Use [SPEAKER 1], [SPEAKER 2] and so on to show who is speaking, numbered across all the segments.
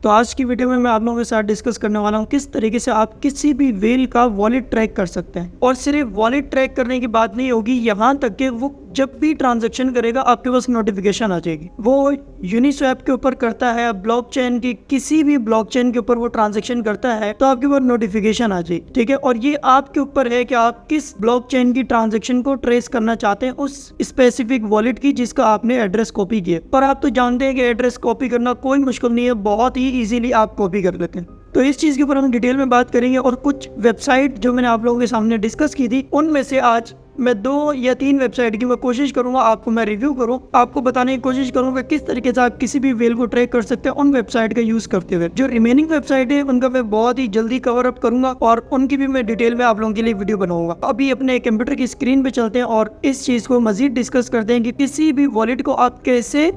[SPEAKER 1] तो आज की वीडियो में मैं आप लोगों के साथ डिस्कस करने वाला हूँ किस तरीके से आप किसी भी व्हेल का वॉलेट ट्रैक कर सकते हैं। और सिर्फ वॉलेट ट्रैक करने की बात नहीं होगी, यहाँ तक कि वो जब भी ट्रांजैक्शन करेगा आपके पास नोटिफिकेशन आ जाएगी। वो यूनिस्वैप के ऊपर करता है, ब्लॉकचेन की किसी भी ब्लॉकचेन के ऊपर वो ट्रांजैक्शन करता है तो आपके पास नोटिफिकेशन आ जाएगी। ठीक है, और ये आपके ऊपर है कि आप किस ब्लॉकचेन की ट्रांजैक्शन को ट्रेस करना चाहते हैं उस स्पेसिफिक वॉलेट की जिसका आपने एड्रेस कॉपी किया। पर आप तो जानते हैं कि एड्रेस कॉपी करना कोई मुश्किल नहीं है, बहुत ही इजीली आप कॉपी कर लेते हैं। तो इस चीज के ऊपर हम डिटेल में बात करेंगे और कुछ वेबसाइट जो मैंने आप लोगों के सामने डिस्कस की थी उनमें से आज मैं 2 या 3 वेबसाइट की मैं कोशिश करूंगा आपको मैं रिव्यू करूं, आपको बताने की कोशिश करूंगा किस तरीके से आप किसी भी व्हेल को ट्रैक कर सकते हैं उन वेबसाइट का यूज करते हुए। जो रिमेनिंग वेबसाइट है उनका मैं बहुत ही जल्दी कवर अप करूंगा और उनकी भी मैं डिटेल में आप लोगों के लिए वीडियो बनाऊंगा। अभी अपने कंप्यूटर की स्क्रीन पे चलते हैं और इस चीज को मजीद डिस्कस करते हैं कि किसी भी वॉलेट को आप कैसे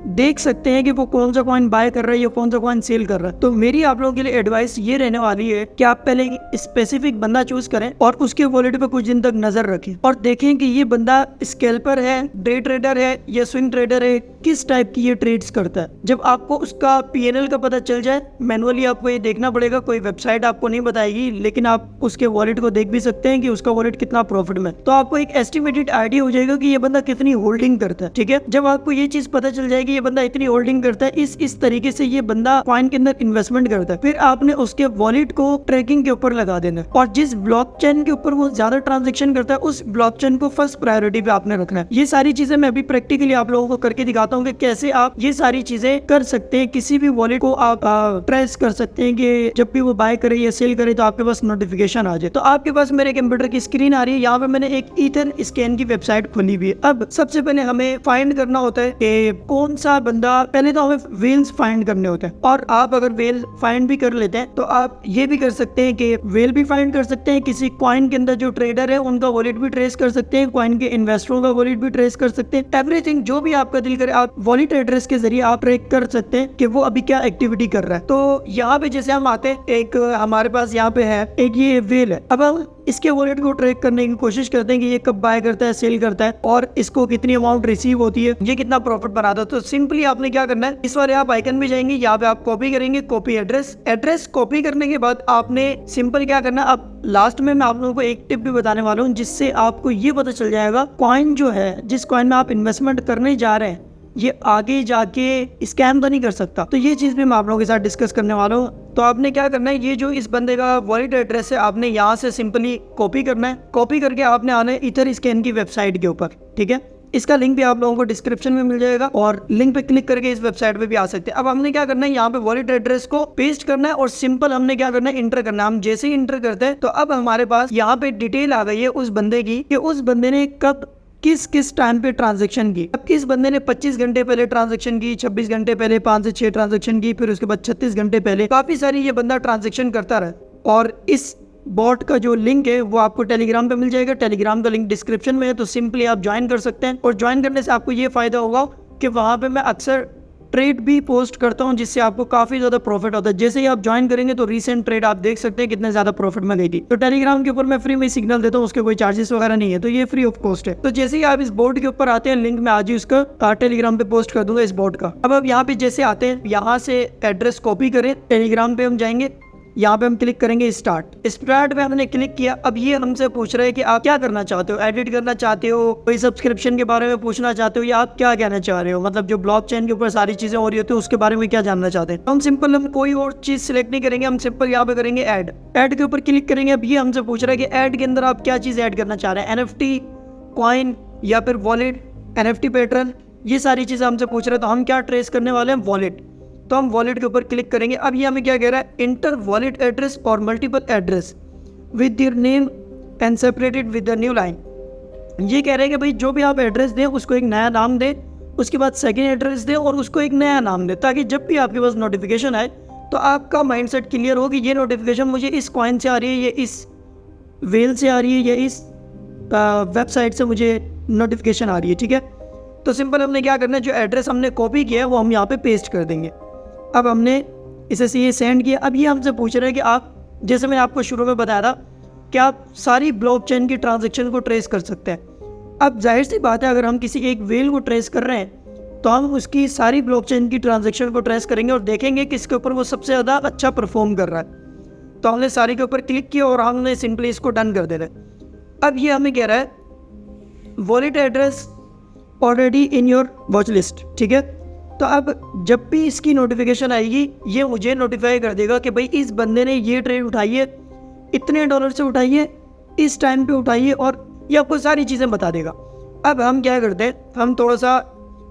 [SPEAKER 1] देख सकते हैं कि वो कौन सा कॉइन बाय कर रहा है या कौन सा कॉइन सेल कर रहा है। तो मेरी आप लोगों के लिए एडवाइस ये रहने वाली है कि आप पहले स्पेसिफिक बंदा चूज करें और उसके वॉलेट पे कुछ दिन तक नजर रखें और देखें कि ये बंदा स्कैल्पर है, डे ट्रेडर है या स्विंग ट्रेडर है, किस टाइप की ये ट्रेड्स करता है। जब आपको उसका PNL का पता चल जाए, मैनुअली आपको ये देखना पड़ेगा, कोई वेबसाइट आपको नहीं बताएगी, लेकिन आप उसके वॉलेट को देख भी सकते हैं कि उसका वॉलेट कितना प्रॉफिट में, तो आपको एक एस्टिमेटेड आइडिया हो जाएगा कि ये बंदा कितनी होल्डिंग करता है। ठीक है, जब आपको ये चीज पता चल जाएगी ये बंदा इतनी होल्डिंग करता है, इस तरीके से ये बंदा कॉइन के अंदर इन्वेस्टमेंट करता है, फिर आपने उसके वॉलेट को ट्रैकिंग के ऊपर लगा देना है और जिस ब्लॉकचेन के ऊपर वो ज्यादा ट्रांजैक्शन करता है उस ब्लॉकचेन को फर्स्ट प्रायोरिटी पे आपने रखना है। ये सारी चीजें मैं अभी प्रैक्टिकली आप लोगों को करके दिखाता हूँ कि कैसे आप ये सारी चीजें कर सकते हैं। किसी भी वॉलेट को आप ट्रेस कर सकते हैं कि जब भी वो बाय करे या सेल करे तो आपके पास नोटिफिकेशन आ जाए। तो आपके पास मेरे कंप्यूटर की स्क्रीन आ रही है, यहाँ पे मैंने एक ईथर स्कैन की वेबसाइट खोली हुई है। अब सबसे पहले हमें फाइंड करना होता है कि कौन सा बंदा, पहले तो हमें वेल्स फाइंड करने होते हैं और आप अगर वेल फाइंड भी कर लेते हैं तो आप ये भी कर सकते हैं कि वेल भी फाइंड कर सकते हैं, किसी कॉइन के अंदर जो ट्रेडर है उनका वॉलेट भी ट्रेस कर सकते हैं, कॉइन के इन्वेस्टरों का वॉलेट भी ट्रेस कर सकते हैं। एवरीथिंग जो भी आपका दिल करे आप वॉलेट एड्रेस के जरिए आप ट्रैक कर सकते हैं कि वो अभी क्या एक्टिविटी कर रहा है। तो यहाँ पे जैसे हम आते हैं, एक हमारे पास यहाँ पे है एक ये वेल है। अब हम इसके वॉलेट को ट्रैक करने की कोशिश करते हैं कि ये कब बाय करता है, सेल करता है और इसको कितनी अमाउंट रिसीव होती है, ये कितना प्रॉफिट बनाता है। तो सिंपली आपने क्या करना है, इस बार आप आइकन में जाएंगे, यहाँ पे आप कॉपी करेंगे, कॉपी एड्रेस कॉपी करने के बाद आपने सिंपल क्या करना है, अब लास्ट में मैं आप लोगों को एक टिप भी बताने वाला हूँ जिससे आपको ये पता चल जाएगा कॉइन जो है, जिस कॉइन में आप इन्वेस्टमेंट करने जा रहे हैं ये आगे जाके स्कैम तो नहीं कर सकता। तो ये चीज भी मैं आप लोगों के साथ डिस्कस करने वाला हूँ। तो आपने क्या करना है, ये जो इस बंदे का वॉलेट एड्रेस है आपने यहाँ से सिंपली कॉपी करना है, कॉपी करके आपने आना है ईथर स्कैन की वेबसाइट के ऊपर। ठीक है, इसका लिंक भी आप लोगों को डिस्क्रिप्शन में मिल जाएगा और लिंक पे क्लिक करके इस वेबसाइट पे भी आ सकते हैं। अब हमने क्या करना है, यहाँ पे वॉलेट एड्रेस को पेस्ट करना है और सिंपल हमने क्या करना है, इंटर करना है। हम जैसे ही इंटर करते हैं तो अब हमारे पास यहाँ पे डिटेल आ गई है उस बंदे की कि उस बंदे ने कब किस टाइम पे ट्रांजैक्शन की। अब इस बंदे ने 25 घंटे पहले ट्रांजैक्शन की, 26 घंटे पहले 5 से 6 ट्रांजैक्शन की, फिर उसके बाद 36 घंटे पहले, काफी सारी ये बंदा ट्रांजैक्शन करता रहा। और इस बॉट का जो लिंक है वो आपको टेलीग्राम पे मिल जाएगा, टेलीग्राम का लिंक डिस्क्रिप्शन में है, तो सिंपली आप ज्वाइन कर सकते हैं। और ज्वाइन करने से आपको ये फायदा होगा कि वहां पे मैं अक्सर ट्रेड भी पोस्ट करता हूं जिससे आपको काफी ज्यादा प्रॉफिट होता है। जैसे ही आप ज्वाइन करेंगे तो रीसेंट ट्रेड आप देख सकते हैं कितने ज्यादा प्रॉफिट में गई थी। तो टेलीग्राम के ऊपर मैं फ्री में सिग्नल देता हूं, उसके कोई चार्जेस वगैरह नहीं है, तो ये फ्री ऑफ कॉस्ट है। तो जैसे ही आप इस बोर्ड के ऊपर आते हैं, लिंक मैं आज ही उसका टेलीग्राम पे पोस्ट कर दूंगा इस बोर्ड का। अब आप यहाँ पे जैसे आते हैं, यहाँ से एड्रेस कॉपी करें, टेलीग्राम पे हम जाएंगे, यहाँ पे हम क्लिक करेंगे स्टार्ट पे हमने क्लिक किया। अब ये हमसे पूछ रहे हैं कि आप क्या करना चाहते हो, एडिट करना चाहते हो, कोई सब्सक्रिप्शन के बारे में पूछना चाहते हो या आप क्या कहना चाह रहे हो, मतलब जो ब्लॉकचेन के ऊपर सारी चीजें हो रही होती है उसके बारे में क्या जानना चाहते हैं। हम कोई और चीज सिलेक्ट नहीं करेंगे, हम सिंपल यहाँ पे करेंगे ऐड के ऊपर क्लिक करेंगे। अब ये हमसे पूछ रहा है कि ऐड के अंदर आप क्या चीज ऐड करना चाह रहे हैं, NFT, कॉइन या फिर वॉलेट, NFT पैटर्न, ये सारी चीजें हमसे पूछ रहे हैं। तो हम क्या ट्रेस करने वाले हैं, वॉलेट। तो हम वॉलेट के ऊपर क्लिक करेंगे। अब ये हमें क्या कह रहा है, इंटर वॉलेट एड्रेस और multiple address with your name and separated with the new line. ये कह रहे हैं कि भाई जो भी आप एड्रेस दें उसको एक नया नाम दें, उसके बाद सेकंड एड्रेस दें और उसको एक नया नाम दें, ताकि जब भी आपके पास नोटिफिकेशन आए तो आपका माइंडसेट क्लियर हो कि ये नोटिफिकेशन मुझे इस कॉइन से आ रही है, ये इस वेल से आ रही है, या इस वेबसाइट से मुझे नोटिफिकेशन आ रही है। ठीक है, तो सिंपल हमने क्या करना है, जो एड्रेस हमने कॉपी किया है वो हम यहाँ पे पेस्ट कर देंगे। अब हमने इसे ये सेंड किया। अब ये हमसे पूछ रहे हैं कि आप, जैसे मैंने आपको शुरू में बताया था कि आप सारी ब्लॉकचेन की ट्रांजैक्शन को ट्रेस कर सकते हैं। अब जाहिर सी बात है, अगर हम किसी एक वेल को ट्रेस कर रहे हैं तो हम उसकी सारी ब्लॉकचेन की ट्रांजैक्शन को ट्रेस करेंगे और देखेंगे किसके ऊपर वो सबसे ज़्यादा अच्छा परफॉर्म कर रहा है। तो हमने सारी के ऊपर क्लिक किया और हमने सिंपली इसको डन कर देना है। अब ये हमें कह रहा है wallet address already in your watch list, ठीक है। तो अब जब भी इसकी नोटिफिकेशन आएगी ये मुझे नोटिफाई कर देगा कि भाई इस बंदे ने ये ट्रेड उठाई है, इतने डॉलर से उठाई है, इस टाइम पे उठाई है, और ये आपको सारी चीज़ें बता देगा। अब हम क्या करते हैं, हम थोड़ा सा,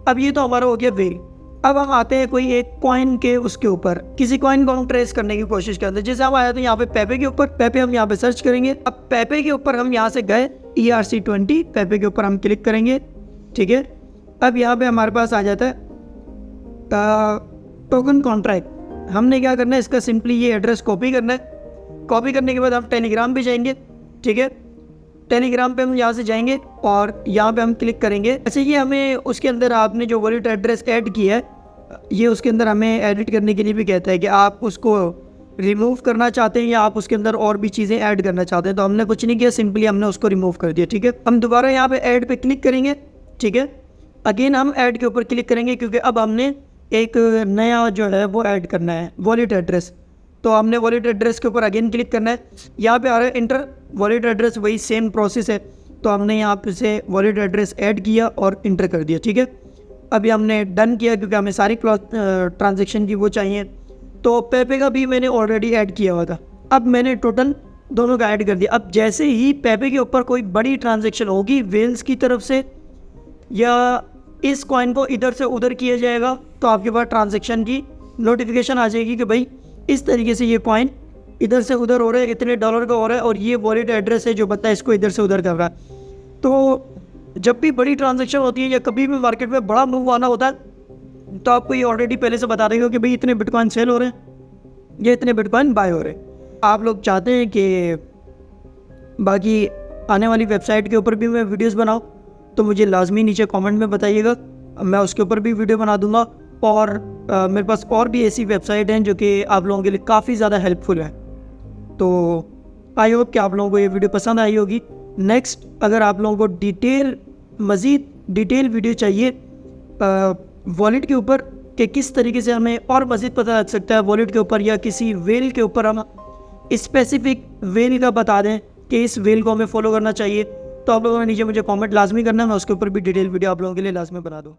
[SPEAKER 1] अब ये तो हमारा हो गया वेल। अब हम आते हैं कोई एक कॉइन के उसके ऊपर, किसी कॉइन को हम ट्रेस करने की कोशिश करते हैं। जैसे हम आए थे यहाँ पे पेपे के ऊपर, पेपे हम यहाँ पे सर्च करेंगे। अब पेपे के ऊपर हम यहाँ से गए ERC20, पेपे के ऊपर हम क्लिक करेंगे, ठीक है। अब यहाँ पे हमारे पास आ जाता है टोकन कॉन्ट्रैक्ट। हमने क्या करना है, इसका सिंपली ये एड्रेस कॉपी करना है। कॉपी करने के बाद हम टेलीग्राम पे जाएंगे, ठीक है। टेलीग्राम पे हम यहाँ से जाएंगे और यहाँ पे हम क्लिक करेंगे। अच्छा, ये हमें उसके अंदर आपने जो वॉलेट एड्रेस ऐड किया है, ये उसके अंदर हमें एडिट करने के लिए भी कहता है कि आप उसको रिमूव करना चाहते हैं या आप उसके अंदर और भी चीज़ें ऐड करना चाहते हैं। तो हमने कुछ नहीं किया, सिंपली हमने उसको रिमूव कर दिया, ठीक है। हम दोबारा यहाँ पे ऐड पे क्लिक करेंगे, ठीक है। अगेन हम ऐड के ऊपर क्लिक करेंगे क्योंकि अब हमने एक नया जो है वो ऐड करना है वॉलेट एड्रेस। तो हमने वॉलेट एड्रेस के ऊपर अगेन क्लिक करना है। यहाँ पे आ रहा है इंटर वॉलेट एड्रेस, वही सेम प्रोसेस है। तो हमने यहाँ पे से वॉलेट एड्रेस ऐड किया और इंटर कर दिया, ठीक है। अभी हमने डन किया क्योंकि हमें सारी ट्रांजेक्शन की वो चाहिए। तो पेपे का भी मैंने ऑलरेडी ऐड किया हुआ था। अब मैंने टोटल दोनों का ऐड कर दिया। अब जैसे ही पेपे के ऊपर कोई बड़ी ट्रांजेक्शन होगी वेल्स की तरफ से, या इस कॉइन को इधर से उधर किया जाएगा, तो आपके पास ट्रांजैक्शन की नोटिफिकेशन आ जाएगी कि भाई इस तरीके से ये कॉइन इधर से उधर हो रहा है, इतने डॉलर का हो रहा है, और ये वॉलेट एड्रेस है जो बता है इसको इधर से उधर कर रहा है। तो जब भी बड़ी ट्रांजैक्शन होती है या कभी भी मार्केट में बड़ा मूव आना होता है, तो आपको ये ऑलरेडी पहले से बता देगा कि भाई इतने बिटकॉइन सेल हो रहे हैं या इतने बिटकॉइन बाय हो रहे हैं। आप लोग चाहते हैं कि बाकी आने वाली वेबसाइट के ऊपर भी मैं वीडियोज़ बनाऊँ, तो मुझे लाजमी नीचे कमेंट में बताइएगा, मैं उसके ऊपर भी वीडियो बना दूंगा। और मेरे पास और भी ऐसी वेबसाइट हैं जो कि आप लोगों के लिए काफ़ी ज़्यादा हेल्पफुल है। तो आई होप कि आप लोगों को ये वीडियो पसंद आई होगी। नेक्स्ट अगर आप लोगों को मज़ीद डिटेल वीडियो चाहिए वॉलेट के ऊपर कि किस तरीके से हमें और मज़ीद पता लग सकता है वॉलेट के ऊपर, या किसी वेल के ऊपर हम स्पेसिफिक वेल का बता दें कि इस वेल को हमें फॉलो करना चाहिए, तो आप लोगों ने नीचे मुझे कमेंट लाजमी करना है, मैं उसके ऊपर भी डिटेल वीडियो आप लोगों के लिए लाजमी बना दूँ।